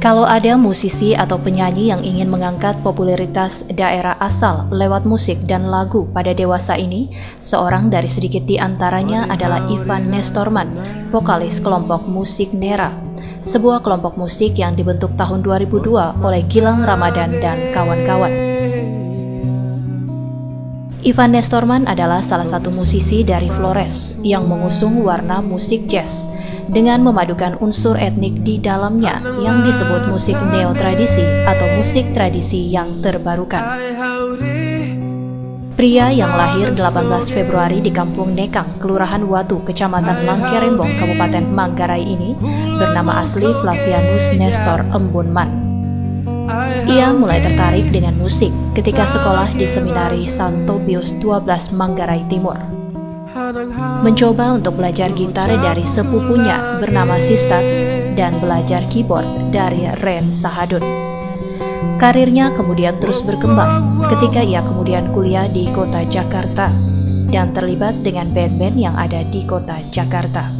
Kalau ada musisi atau penyanyi yang ingin mengangkat popularitas daerah asal lewat musik dan lagu pada dewasa ini, seorang dari sedikit di antaranya adalah Ivan Nestorman, vokalis kelompok musik Nera, sebuah kelompok musik yang dibentuk tahun 2002 oleh Gilang Ramadan dan kawan-kawan. Ivan Nestorman adalah salah satu musisi dari Flores yang mengusung warna musik jazz dengan memadukan unsur etnik di dalamnya yang disebut musik neo-tradisi atau musik tradisi yang terbarukan. Pria yang lahir 18 Februari di Kampung Nekang, Kelurahan Watu, Kecamatan Mangkerembong, Kabupaten Manggarai ini bernama asli Flavianus Nestor Embunman. Ia mulai tertarik dengan musik ketika sekolah di Seminari Santo Pius XII Manggarai Timur. Mencoba untuk belajar gitar dari sepupunya bernama Sistat dan belajar keyboard dari Ren Sahadun. Karirnya kemudian terus berkembang ketika ia kemudian kuliah di kota Jakarta dan terlibat dengan band-band yang ada di kota Jakarta.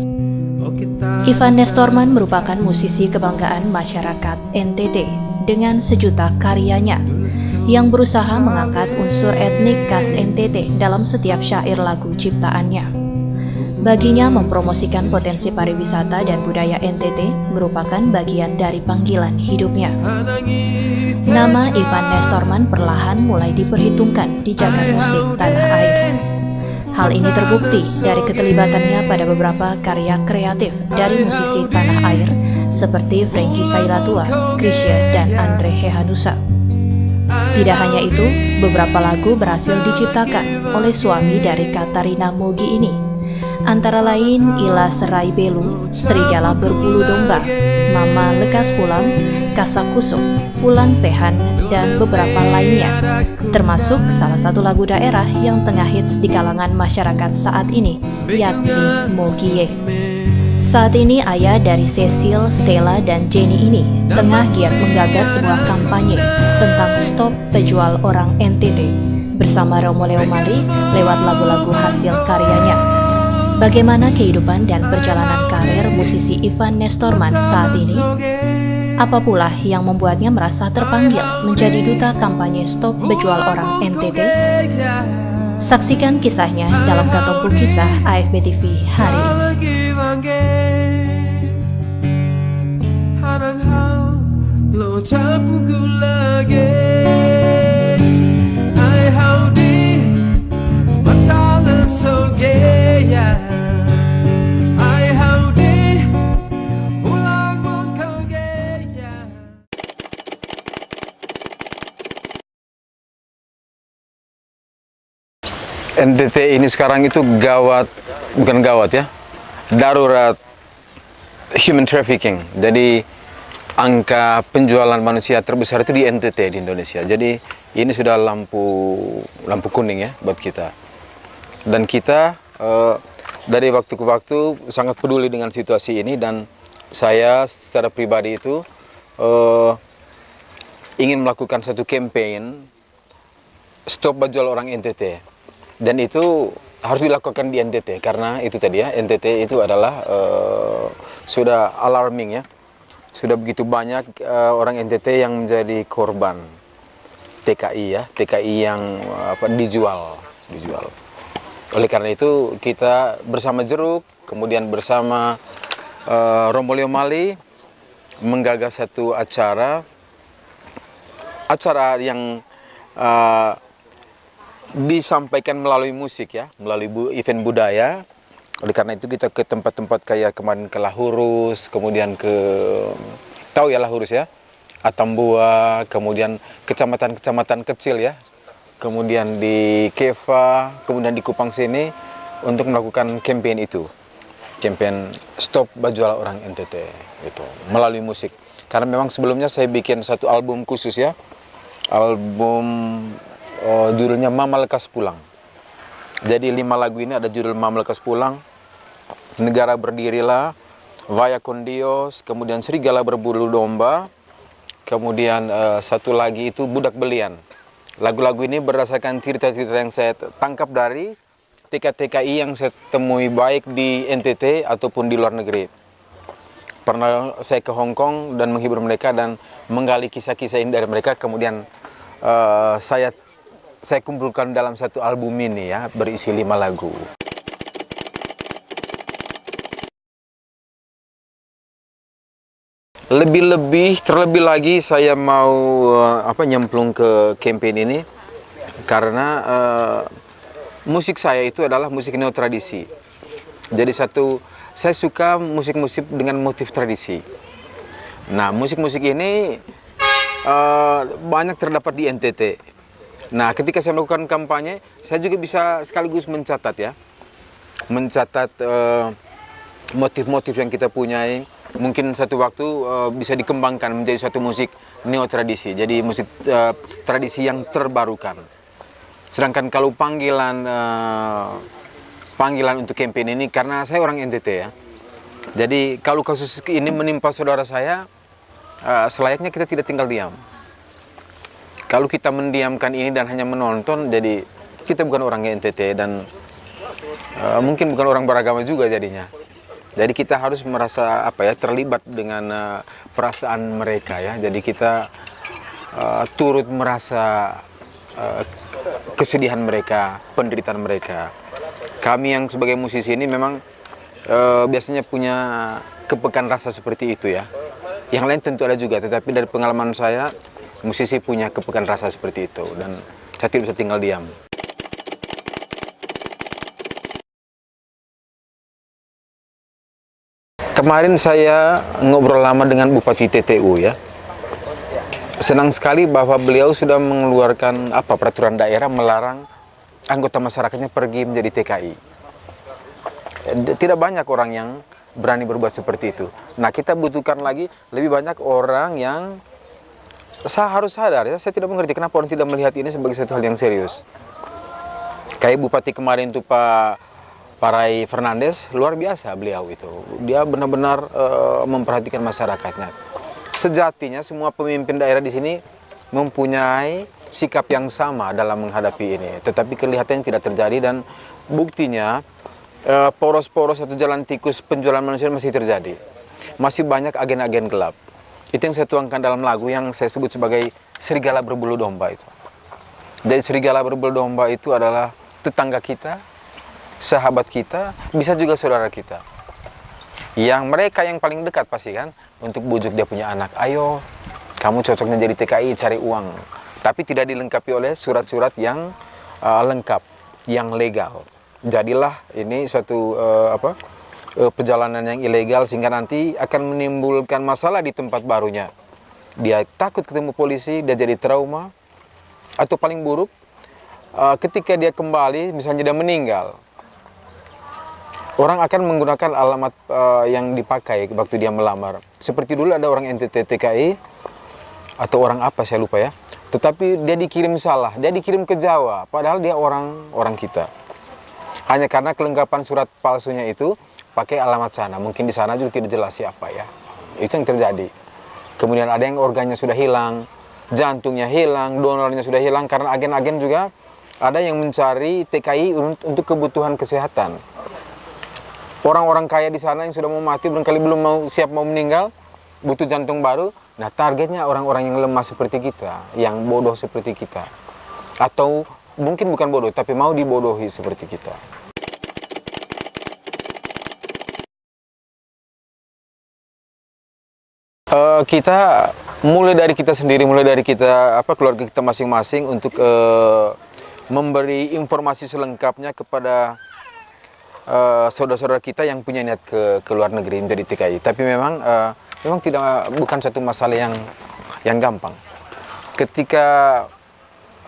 Ivan Nestorman merupakan musisi kebanggaan masyarakat NTT dengan sejuta karyanya yang berusaha mengangkat unsur etnik khas NTT dalam setiap syair lagu ciptaannya. Baginya, mempromosikan potensi pariwisata dan budaya NTT merupakan bagian dari panggilan hidupnya. Nama Ivan Nestorman perlahan mulai diperhitungkan di jagat musik tanah air. Hal ini terbukti dari keterlibatannya pada beberapa karya kreatif dari musisi tanah air seperti Frankie Sailatua, Chrisye, dan Andre Hehanussa. Tidak hanya itu, beberapa lagu berhasil diciptakan oleh suami dari Katarina Mogi ini, antara lain Ila Serai Belu, Serigala Berbulu Domba, Mama Lekas Pulang, Kasakusuk, Fulan Pehan, dan beberapa lainnya, termasuk salah satu lagu daerah yang tengah hits di kalangan masyarakat saat ini, yakni Mogie. Saat ini ayah dari Cecil, Stella, dan Jenny ini tengah giat menggagas sebuah kampanye tentang stop penjual orang NTT bersama Romo Leo Mali lewat lagu-lagu hasil karyanya. Bagaimana kehidupan dan perjalanan karir musisi Ivan Nestorman saat ini? Apa pula yang membuatnya merasa terpanggil menjadi duta kampanye stop penjual orang NTT? Saksikan kisahnya dalam Katongku Kisah AFB TV hari ini. NTT ini sekarang itu gawat, bukan gawat ya, darurat human trafficking. Jadi angka penjualan manusia terbesar itu di NTT di Indonesia. Jadi ini sudah lampu kuning ya buat kita. Dan kita dari waktu ke waktu sangat peduli dengan situasi ini, dan saya secara pribadi itu ingin melakukan satu campaign stop penjual orang NTT. Dan itu harus dilakukan di NTT karena itu tadi ya, NTT itu adalah sudah alarming ya. Sudah begitu banyak orang NTT yang menjadi korban TKI ya, TKI yang dijual. Oleh karena itu kita bersama Jeruk, kemudian bersama Romo Leo Mali menggagas satu acara yang disampaikan melalui musik ya, melalui event budaya. Oleh karena itu kita ke tempat-tempat kayak kemarin ke Lahurus, kemudian ke, tahu ya Lahurus ya, Atambua, kemudian kecamatan-kecamatan kecil ya, kemudian di Keva, kemudian di Kupang sini untuk melakukan campaign itu, campaign stop penjual orang NTT itu melalui musik. Karena memang sebelumnya saya bikin satu album khusus ya, album judulnya Mama Lekas Pulang. Jadi 5 lagu ini ada judul Mama Lekas Pulang, Negara Berdirilah, Vaya con Dios, kemudian Serigala Berbulu Domba, kemudian satu lagi itu Budak Belian. Lagu-lagu ini berdasarkan cerita-cerita yang saya tangkap dari TKI yang saya temui baik di NTT ataupun di luar negeri. Pernah saya ke Hong Kong dan menghibur mereka dan menggali kisah-kisah ini dari mereka. Kemudian saya kumpulkan dalam satu album ini ya, berisi 5 lagu. Terlebih lagi saya mau nyemplung ke campaign ini karena musik saya itu adalah musik neo tradisi. Jadi saya suka musik-musik dengan motif tradisi. Nah, musik-musik ini banyak terdapat di NTT. Nah, ketika saya melakukan kampanye, saya juga bisa sekaligus mencatat motif-motif yang kita punyai. Mungkin satu waktu bisa dikembangkan menjadi suatu musik neo tradisi, jadi musik tradisi yang terbarukan. Sedangkan kalau panggilan untuk campaign ini, karena saya orang NTT ya, jadi kalau kasus ini menimpa saudara saya, selayaknya kita tidak tinggal diam. Kalau kita mendiamkan ini dan hanya menonton, jadi kita bukan orang NTT dan mungkin bukan orang beragama juga jadinya. Jadi kita harus merasa terlibat dengan perasaan mereka ya. Jadi kita turut merasa kesedihan mereka, penderitaan mereka. Kami yang sebagai musisi ini memang biasanya punya kepekaan rasa seperti itu ya. Yang lain tentu ada juga, tetapi dari pengalaman saya, musisi punya kepekaan rasa seperti itu dan saya tidak bisa tinggal diam. Kemarin saya ngobrol lama dengan Bupati TTU ya. Senang sekali bahwa beliau sudah mengeluarkan peraturan daerah melarang anggota masyarakatnya pergi menjadi TKI. Tidak banyak orang yang berani berbuat seperti itu. Nah, kita butuhkan lagi lebih banyak orang yang harus sadar ya. Saya tidak mengerti kenapa orang tidak melihat ini sebagai satu hal yang serius. Kayak Bupati kemarin itu Pak Ray Fernandes, luar biasa beliau itu. Dia benar-benar memperhatikan masyarakatnya. Sejatinya semua pemimpin daerah di sini mempunyai sikap yang sama dalam menghadapi ini. Tetapi kelihatannya tidak terjadi dan buktinya poros-poros atau jalan tikus penjualan manusia masih terjadi. Masih banyak agen-agen gelap. Itu yang saya tuangkan dalam lagu yang saya sebut sebagai serigala berbulu domba itu. Jadi serigala berbulu domba itu adalah tetangga kita, sahabat kita, bisa juga saudara kita. Yang mereka yang paling dekat pasti kan, untuk bujuk dia punya anak, ayo kamu cocoknya jadi TKI, cari uang. Tapi tidak dilengkapi oleh surat-surat yang lengkap, yang legal. Jadilah ini suatu perjalanan yang ilegal sehingga nanti akan menimbulkan masalah di tempat barunya. Dia takut ketemu polisi, dia jadi trauma, atau paling buruk, ketika dia kembali, misalnya dia meninggal, orang akan menggunakan alamat yang dipakai waktu dia melamar. Seperti dulu ada orang NTT TKI, atau orang apa saya lupa ya. Tetapi dia dikirim salah, dia dikirim ke Jawa, padahal dia orang kita. Hanya karena kelengkapan surat palsunya itu pakai alamat sana. Mungkin di sana juga tidak jelas siapa ya. Itu yang terjadi. Kemudian ada yang organnya sudah hilang, jantungnya hilang, donornya sudah hilang, karena agen-agen juga ada yang mencari TKI untuk kebutuhan kesehatan. Orang-orang kaya di sana yang sudah mau mati, barangkali belum siap mau meninggal, butuh jantung baru. Nah, targetnya orang-orang yang lemah seperti kita, yang bodoh seperti kita. Atau mungkin bukan bodoh, tapi mau dibodohi seperti kita. Kita mulai dari kita sendiri, mulai dari kita keluarga kita masing-masing untuk memberi informasi selengkapnya kepada saudara-saudara kita yang punya niat ke luar negeri menjadi TKI. Tapi memang bukan satu masalah yang gampang. Ketika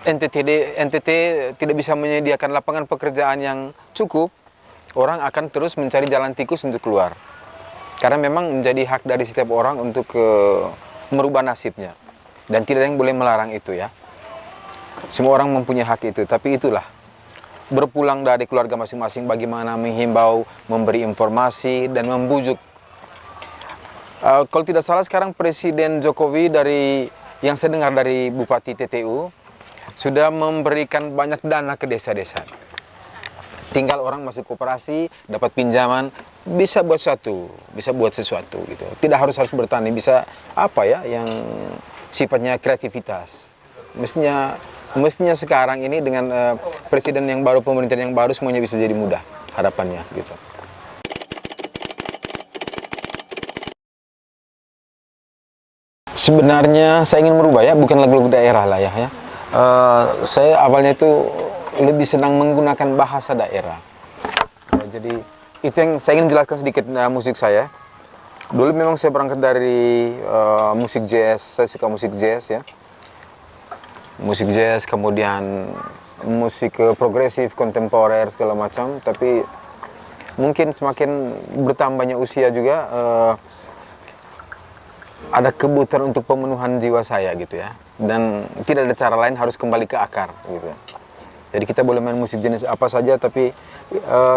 NTT tidak bisa menyediakan lapangan pekerjaan yang cukup, orang akan terus mencari jalan tikus untuk keluar. Karena memang menjadi hak dari setiap orang untuk merubah nasibnya. Dan tidak ada yang boleh melarang itu ya. Semua orang mempunyai hak itu, tapi itulah. Berpulang dari keluarga masing-masing bagaimana menghimbau, memberi informasi, dan membujuk. Kalau tidak salah sekarang Presiden Jokowi yang saya dengar dari Bupati TTU, sudah memberikan banyak dana ke desa-desa. Tinggal orang masuk koperasi, dapat pinjaman, bisa buat sesuatu gitu. Tidak harus bertani, bisa apa ya yang sifatnya kreativitas. Mestinya sekarang ini dengan presiden yang baru, pemerintah yang baru, semuanya bisa jadi mudah harapannya gitu. Sebenarnya saya ingin merubah ya, bukan lagu-lagu daerah lah ya. Saya awalnya itu lebih senang menggunakan bahasa daerah. Jadi itu yang saya ingin jelaskan sedikit musik saya. Dulu memang saya berangkat dari musik jazz, saya suka musik jazz ya. Musik jazz, kemudian musik progresif, kontemporer segala macam. Tapi mungkin semakin bertambahnya usia juga ada kebutuhan untuk pemenuhan jiwa saya gitu ya. Dan tidak ada cara lain, harus kembali ke akar gitu. Jadi kita boleh main musik jenis apa saja, tapi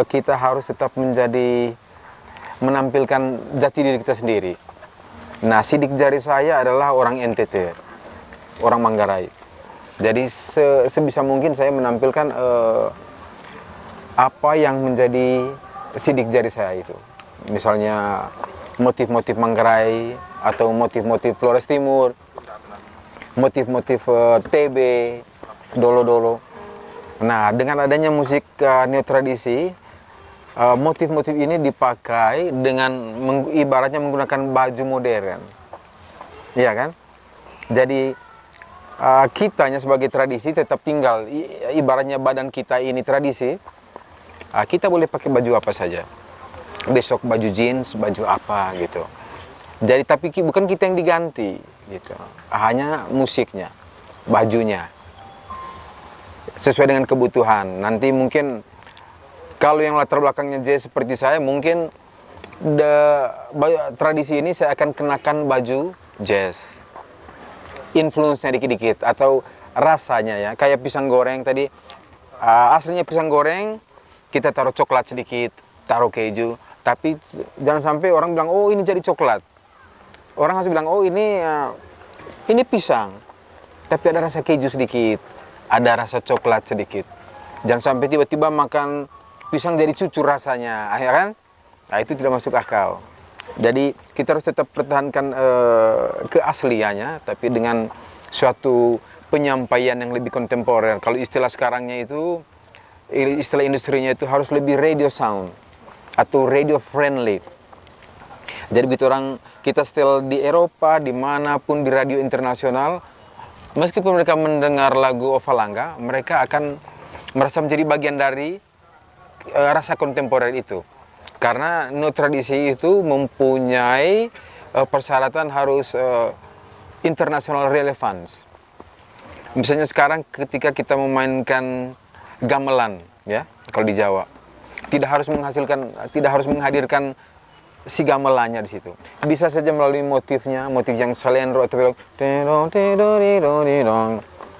kita harus tetap menampilkan jati diri kita sendiri. Nah, sidik jari saya adalah orang NTT, orang Manggarai. Jadi sebisa mungkin saya menampilkan apa yang menjadi sidik jari saya itu. Misalnya motif-motif Manggarai, atau motif-motif Flores Timur, motif-motif TB, dolo-dolo. Nah, dengan adanya musik neo tradisi, motif-motif ini dipakai dengan ibaratnya menggunakan baju modern. Iya kan? Jadi kitanya sebagai tradisi tetap tinggal, ibaratnya badan kita ini tradisi, kita boleh pakai baju apa saja. Besok baju jeans, baju apa gitu. Jadi tapi bukan kita yang diganti gitu. Hanya musiknya, bajunya. Sesuai dengan kebutuhan. Nanti mungkin kalau yang latar belakangnya jazz seperti saya, mungkin tradisi ini saya akan kenakan baju jazz. Influence-nya dikit-dikit atau rasanya ya, kayak pisang goreng tadi. Aslinya pisang goreng kita taruh coklat sedikit, taruh keju, tapi jangan sampai orang bilang, "Oh, ini jadi coklat." Orang harus bilang, "Oh, ini pisang." Tapi ada rasa keju sedikit, ada rasa coklat sedikit. Jangan sampai tiba-tiba makan pisang jadi cucur rasanya, ya kan? Nah, itu tidak masuk akal. Jadi kita harus tetap pertahankan keasliannya, tapi dengan suatu penyampaian yang lebih kontemporer. Kalau istilah sekarangnya itu, istilah industrinya itu harus lebih radio sound atau radio friendly. Jadi begitu kita setel di Eropa, dimanapun di radio internasional, meskipun mereka mendengar lagu Ovalanga, mereka akan merasa menjadi bagian dari rasa kontemporer itu. Karena no tradisi itu mempunyai persyaratan harus international relevance. Misalnya sekarang ketika kita memainkan gamelan, ya, kalau di Jawa, tidak harus menghadirkan si gamelannya di situ. Bisa saja melalui motifnya, motif yang salendro atau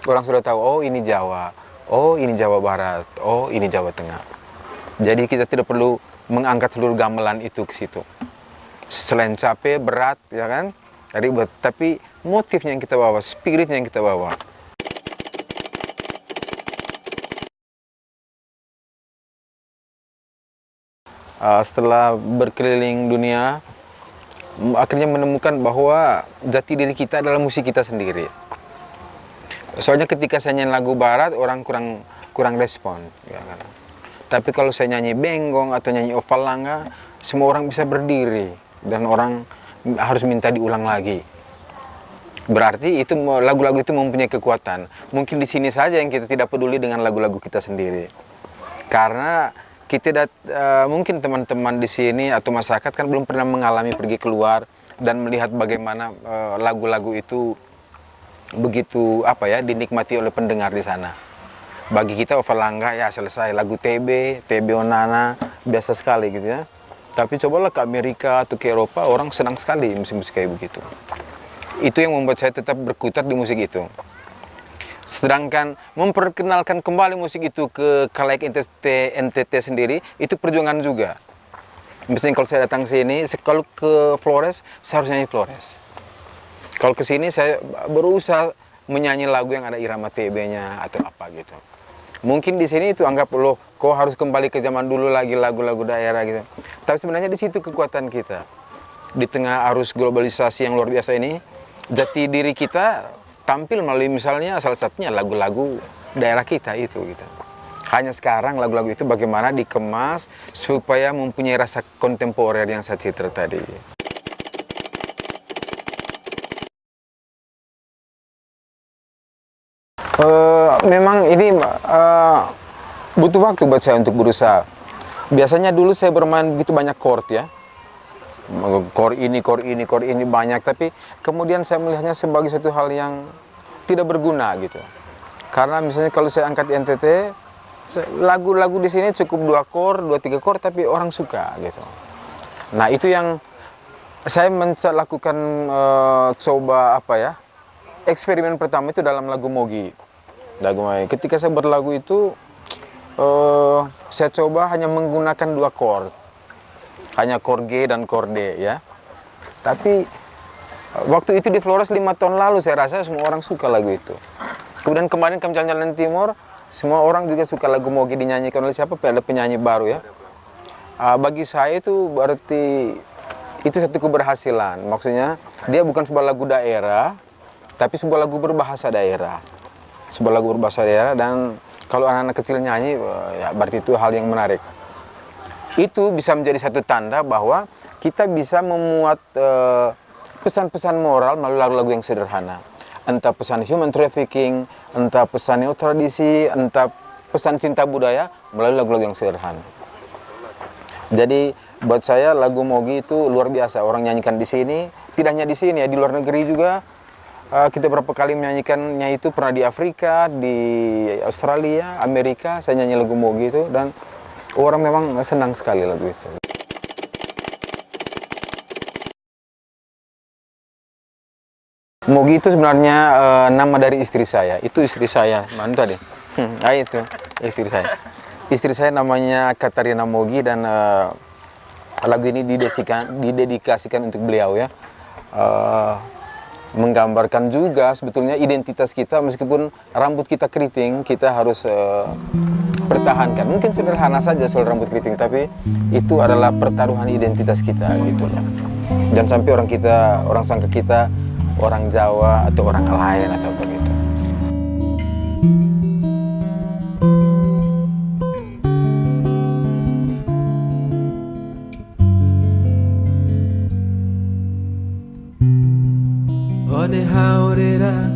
orang sudah tahu, oh ini Jawa, oh ini Jawa Barat, oh ini Jawa Tengah. Jadi kita tidak perlu mengangkat seluruh gamelan itu ke situ. Selain capek, berat, ya kan? Ribet, tapi motifnya yang kita bawa, spiritnya yang kita bawa. Setelah berkeliling dunia, akhirnya menemukan bahwa jati diri kita adalah musik kita sendiri. Soalnya ketika saya nyanyi lagu barat, orang kurang respon, ya kan? Tapi kalau saya nyanyi benggong atau nyanyi Ovalanga, semua orang bisa berdiri dan orang harus minta diulang lagi. Berarti itu lagu-lagu itu mempunyai kekuatan. Mungkin di sini saja yang kita tidak peduli dengan lagu-lagu kita sendiri, karena mungkin teman-teman di sini atau masyarakat kan belum pernah mengalami pergi keluar dan melihat bagaimana lagu-lagu itu begitu dinikmati oleh pendengar di sana. Bagi kita Ovalanga ya selesai, lagu TB Onana biasa sekali gitu ya. Tapi cobalah ke Amerika atau ke Eropa, orang senang sekali musik-musik kayak begitu. Itu yang membuat saya tetap berkutat di musik itu. Sedangkan memperkenalkan kembali musik itu ke khalayak NTT sendiri, itu perjuangan juga. Misalnya kalau saya datang sini, kalau ke Flores, saya harus nyanyi Flores. Kalau ke sini saya berusaha menyanyi lagu yang ada irama TB-nya atau apa gitu. Mungkin di sini itu anggap loh Kok harus kembali ke zaman dulu lagi lagu-lagu daerah gitu. Tapi sebenarnya di situ kekuatan kita. Di tengah arus globalisasi yang luar biasa ini, jati diri kita tampil melalui misalnya salah satunya lagu-lagu daerah kita itu gitu. Hanya sekarang lagu-lagu itu bagaimana dikemas supaya mempunyai rasa kontemporer yang saya cerita tadi. Memang ini butuh waktu buat saya untuk berusaha. Biasanya dulu saya bermain begitu banyak chord ya. Chord ini banyak, tapi kemudian saya melihatnya sebagai satu hal yang tidak berguna gitu. Karena misalnya kalau saya angkat di NTT, lagu-lagu di sini cukup 2 chord, 2-3 chord, tapi orang suka gitu. Nah itu yang saya lakukan coba apa ya, eksperimen pertama itu dalam lagu Mogi. Ketika saya berlagu itu, saya coba hanya menggunakan 2 chord, hanya chord G dan chord D ya. Tapi waktu itu di Flores 5 tahun lalu saya rasa semua orang suka lagu itu. Kemudian kemarin kami jalan-jalan Timur, semua orang juga suka lagu Mogi dinyanyikan oleh siapa? Ada penyanyi baru ya. Bagi saya itu berarti itu satu keberhasilan. Maksudnya dia bukan sebuah lagu daerah, tapi sebuah lagu berbahasa daerah. Sebuah lagu berbahasa daerah, dan kalau anak-anak kecil nyanyi, ya berarti itu hal yang menarik. Itu bisa menjadi satu tanda bahwa kita bisa memuat pesan-pesan moral melalui lagu-lagu yang sederhana. Entah pesan human trafficking, entah pesan neotradisi, entah pesan cinta budaya melalui lagu-lagu yang sederhana. Jadi buat saya lagu Mogi itu luar biasa. Orang nyanyikan di sini, tidak hanya di sini ya, di luar negeri juga. Kita berapa kali menyanyikannya itu, pernah di Afrika, di Australia, Amerika, saya nyanyi lagu Mogi itu, dan orang memang senang sekali lagu itu. Mogi itu sebenarnya nama dari istri saya. Itu istri saya, mana tadi? Itu istri saya. Istri saya namanya Katarina Mogi, dan lagu ini didedikasikan untuk beliau ya. Menggambarkan juga sebetulnya identitas kita, meskipun rambut kita keriting, kita harus pertahankan. Mungkin sederhana saja soal rambut keriting, tapi itu adalah pertaruhan identitas kita gitu. Jangan sampai orang sangka kita orang Jawa atau orang lain atau begitu. Honey, how did I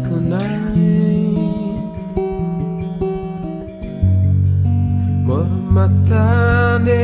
matane.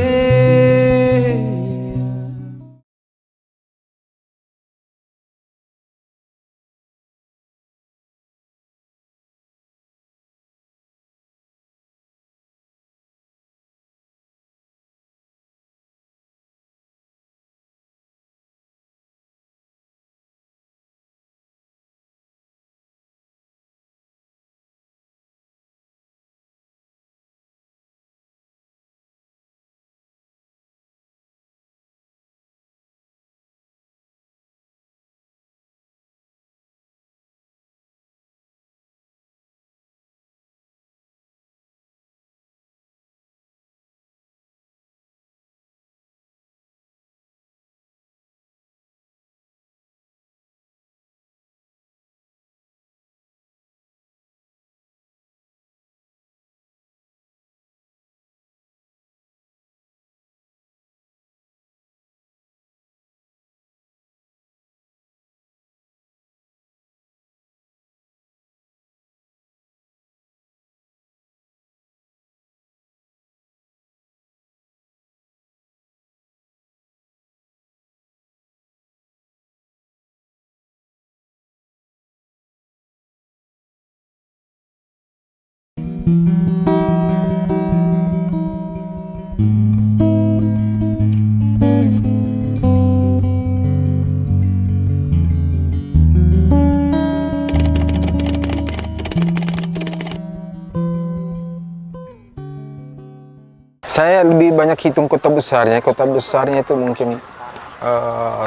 Saya lebih banyak hitung kota besarnya. Kota besarnya itu mungkin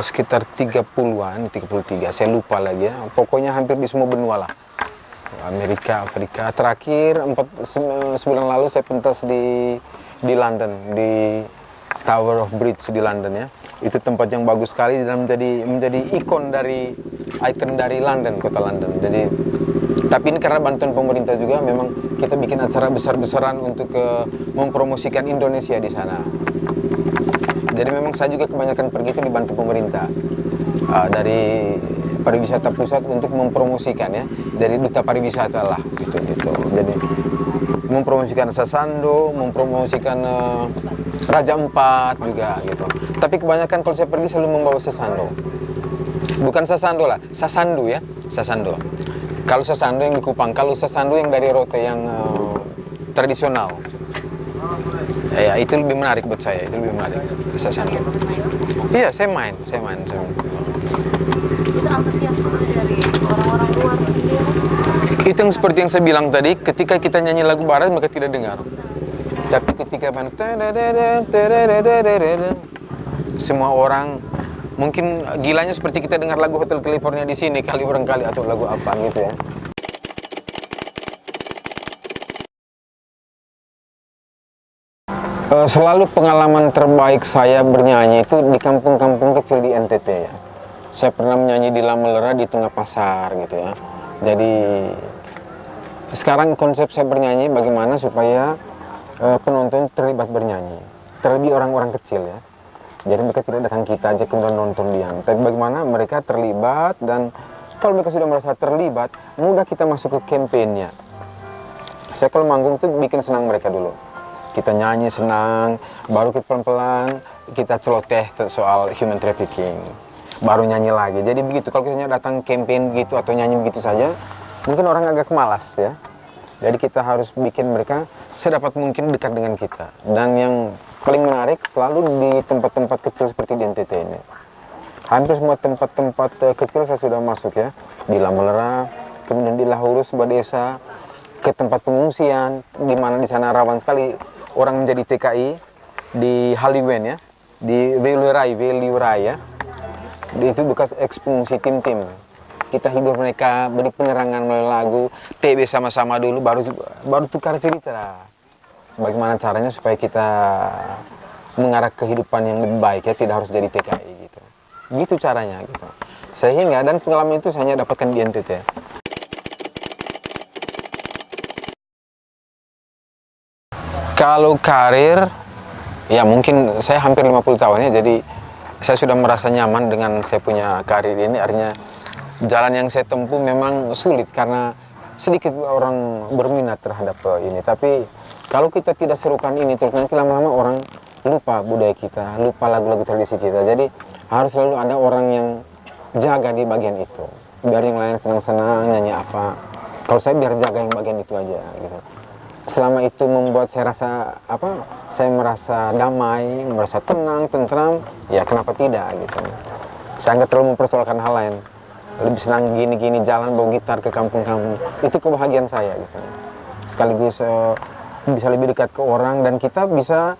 sekitar 30-an, 33, saya lupa lagi ya. Pokoknya hampir di semua benua lah. Amerika, Afrika. Terakhir 4 bulan lalu saya pentas di di London, di Tower of Bridge di London ya. Itu tempat yang bagus sekali dan menjadi ikon dari London, kota London. Jadi tapi ini karena bantuan pemerintah juga, memang kita bikin acara besar-besaran untuk mempromosikan Indonesia di sana. Jadi memang saya juga kebanyakan pergi itu dibantu pemerintah dari pariwisata pusat untuk mempromosikan ya, dari duta pariwisata lah gitu. Jadi mempromosikan Sasando, mempromosikan Raja Empat juga gitu. Tapi kebanyakan kalau saya pergi selalu membawa Sasando. Bukan Sasando lah, Sasandu ya, Sasando. Kalau Sasando yang di Kupang, kalau Sasando yang dari Rote yang tradisional. Ya, itu lebih menarik buat saya, itu lebih menarik. Sasando. Iya, saya main. Itu antusiasme dari orang-orang luar sendiri. Itu yang seperti yang saya bilang tadi, ketika kita nyanyi lagu barat mereka tidak dengar. Tapi ketika semua orang mungkin gilanya seperti kita dengar lagu Hotel California di sini kali orang kali, atau lagu apa gitu ya. Selalu pengalaman terbaik saya bernyanyi itu di kampung-kampung kecil di NTT ya. Saya pernah menyanyi di Lamelera di tengah pasar gitu ya. Jadi sekarang konsep saya bernyanyi bagaimana supaya penonton terlibat bernyanyi, terlebih orang-orang kecil ya. Jadi mereka tidak datang kita aja kemudian nonton diam, tapi bagaimana mereka terlibat, dan kalau mereka sudah merasa terlibat, mudah kita masuk ke kampanyenya. Saya kalau manggung tuh bikin senang mereka dulu. Kita nyanyi senang, baru kita pelan-pelan kita celoteh soal human trafficking, baru nyanyi lagi. Jadi begitu, kalau kita datang campaign begitu atau nyanyi begitu saja, mungkin orang agak malas ya. Jadi kita harus bikin mereka sedapat mungkin dekat dengan kita. Dan yang paling menarik selalu di tempat-tempat kecil seperti di NTT ini. Hampir semua tempat-tempat kecil saya sudah masuk ya. Di Lamelera, kemudian di Lahurus, sebuah desa, ke tempat pengungsian, di mana di sana rawan sekali orang menjadi TKI, di Haliwen ya, di Velurai ya. Itu bekas eks pengungsi tim-tim. Kita hibur mereka, beri penerangan melalui lagu, TB sama-sama dulu, baru tukar cerita. Bagaimana caranya supaya kita mengarah kehidupan yang lebih baik ya, tidak harus jadi TKI gitu. Gitu caranya gitu. Sehingga, dan pengalaman itu saya hanya dapatkan di NTT. Kalau karir, ya mungkin saya hampir 50 tahun ya, jadi saya sudah merasa nyaman dengan saya punya karir ini. Artinya jalan yang saya tempuh memang sulit karena sedikit orang berminat terhadap ini. Tapi kalau kita tidak serukan ini, terus nanti lama-lama orang lupa budaya kita, lupa lagu-lagu tradisi kita. Jadi harus selalu ada orang yang jaga di bagian itu. Biar yang lain senang-senang nyanyi apa. Kalau saya biar jaga yang bagian itu aja gitu. Selama itu membuat saya rasa saya merasa damai, merasa tenang, tentram, ya kenapa tidak gitu. Saya nggak terlalu mempersoalkan hal lain. Lebih senang gini-gini jalan bawa gitar ke kampung-kampung, itu kebahagiaan saya gitu. Sekaligus bisa lebih dekat ke orang, dan kita bisa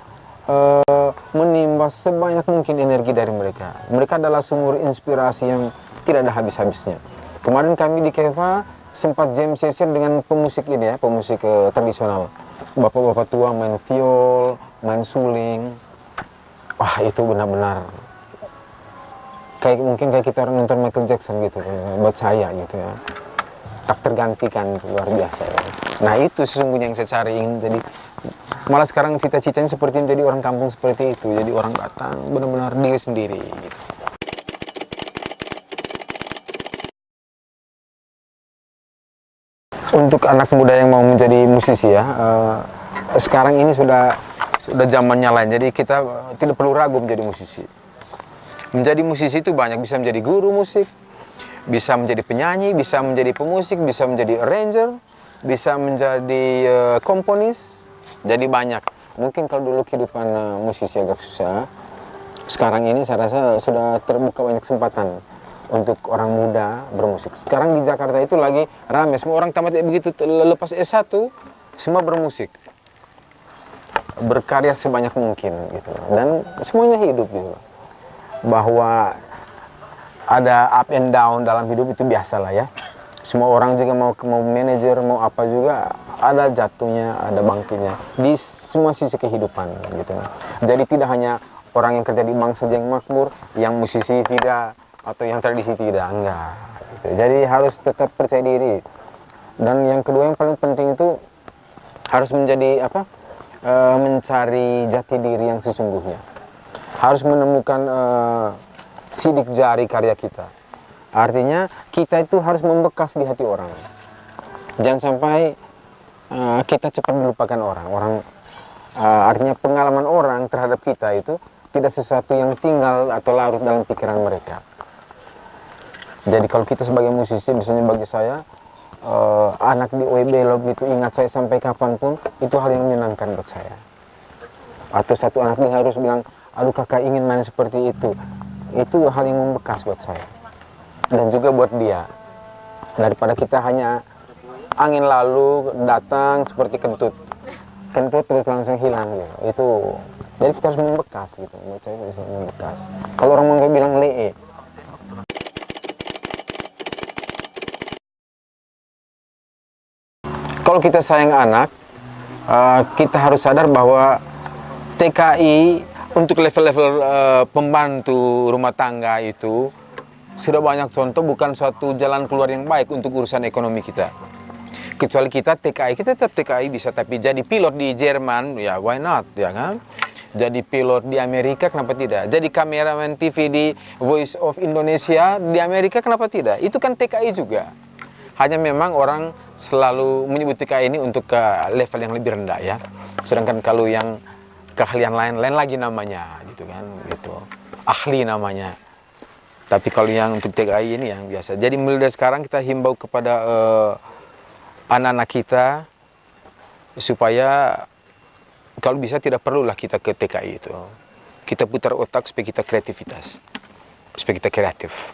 menimba sebanyak mungkin energi dari mereka. Mereka adalah sumber inspirasi yang tidak ada habis-habisnya. Kemarin kami di Keva sempat jam session dengan pemusik ini ya, pemusik tradisional. Bapak-bapak tua main viol, main suling. Wah, itu benar-benar mungkin kayak kita nonton Michael Jackson gitu buat saya gitu ya. Tak tergantikan, luar biasa ya. Nah, itu sesungguhnya yang saya cari. Jadi malah sekarang cita-citanya seperti menjadi orang kampung seperti itu. Jadi orang datang benar-benar diri sendiri gitu. Untuk anak muda yang mau menjadi musisi ya, sekarang ini sudah zamannya lain. Jadi kita tidak perlu ragu menjadi musisi. Menjadi musisi itu banyak, bisa menjadi guru musik, bisa menjadi penyanyi, bisa menjadi pemusik, bisa menjadi arranger, bisa menjadi komponis. Jadi banyak. Mungkin kalau dulu kehidupan musisi agak susah, sekarang ini saya rasa sudah terbuka banyak kesempatan untuk orang muda bermusik. Sekarang di Jakarta itu lagi ramai, semua orang tamat begitu lepas S1 semua bermusik, berkarya sebanyak mungkin gitu, dan semuanya hidup gitu. Bahwa ada up and down dalam hidup itu biasa lah ya. Semua orang juga mau manajer, mau apa juga ada jatuhnya, ada bangkitnya di semua sisi kehidupan gitu. Jadi tidak hanya orang yang kerja di bank saja yang makmur, yang musisi tidak, atau yang tradisi tidak, enggak gitu. Jadi harus tetap percaya diri. Dan yang kedua yang paling penting itu harus menjadi apa? Mencari jati diri yang sesungguhnya. Harus menemukan sidik jari karya kita. Artinya kita itu harus membekas di hati orang. Jangan sampai kita cepat melupakan orang. Artinya pengalaman orang terhadap kita itu tidak sesuatu yang tinggal atau larut dalam pikiran mereka. Jadi kalau kita sebagai musisi, misalnya bagi saya, anak di OEB Love itu ingat saya sampai kapanpun, itu hal yang menyenangkan buat saya. Atau satu anak dia harus bilang, aduh kakak ingin main seperti itu hal yang membekas buat saya. Dan juga buat dia. Daripada kita hanya angin lalu datang seperti kentut terus langsung hilang gitu. Itu jadi kita harus membekas gitu. Buat saya bisa membekas. Kalau orang mau bilang lee. Kalau kita sayang anak, kita harus sadar bahwa TKI untuk level-level pembantu rumah tangga itu sudah banyak contoh bukan suatu jalan keluar yang baik untuk urusan ekonomi kita. Kecuali kita TKI, kita tetap TKI bisa, tapi jadi pilot di Jerman, ya why not, ya kan? Jadi pilot di Amerika, kenapa tidak? Jadi kameramen TV di Voice of Indonesia di Amerika, kenapa tidak? Itu kan TKI juga. Hanya memang orang selalu menyebut TKI ini untuk ke level yang lebih rendah ya. Sedangkan kalau yang keahlian lain lagi namanya gitu kan, gitu. Ahli namanya. Tapi kalau yang untuk TKI ini yang biasa. Jadi mulai dari sekarang kita himbau kepada anak-anak kita supaya kalau bisa tidak perlulah kita ke TKI itu. Kita putar otak supaya kita kreativitas. Supaya kita kreatif.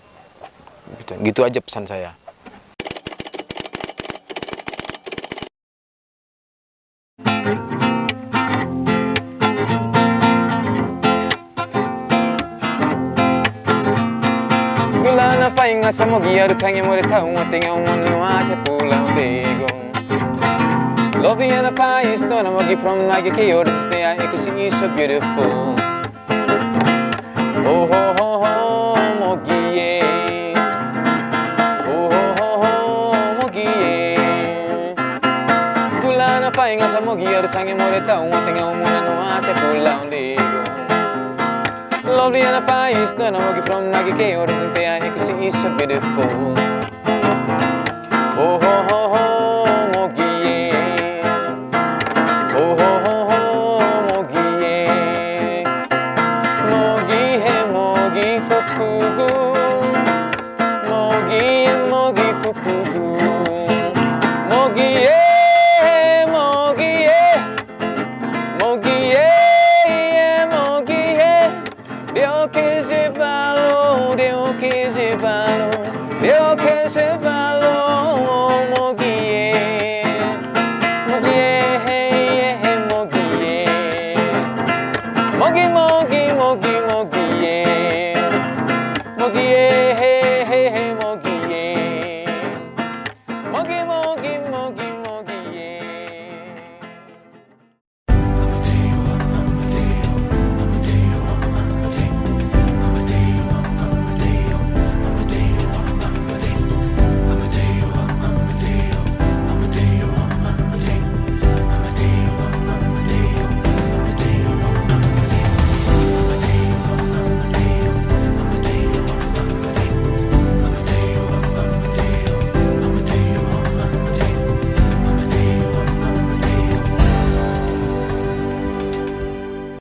Gitu aja pesan saya. Gulana fainga samo giaru tangi more tau tinga umonu ase pula lego. Loving and a fire is not a mogi from Nike Kyoto today I could see is so beautiful. Oh ho ho ho mogi ye. Oh ho ho ho mogi ye. Gulana fainga samo giaru tangi more tau tinga umonu ase pula lego. Lovely and a fire is not a mogi from Nike Kyoto today I could see is so beautiful. Oh ho ho ho mogi ye. Oh ho ho ho mogi ye. Mogi he mogi fukugu. Mogi ye mogi fukugu. Mogi ye mogi ye. Mogi ye mogi ye. Deo que se valo, Deo que se valo, Deo que se valo, mogie, mogie, mogie, mogie, mogie, mogie, mogie, mogie.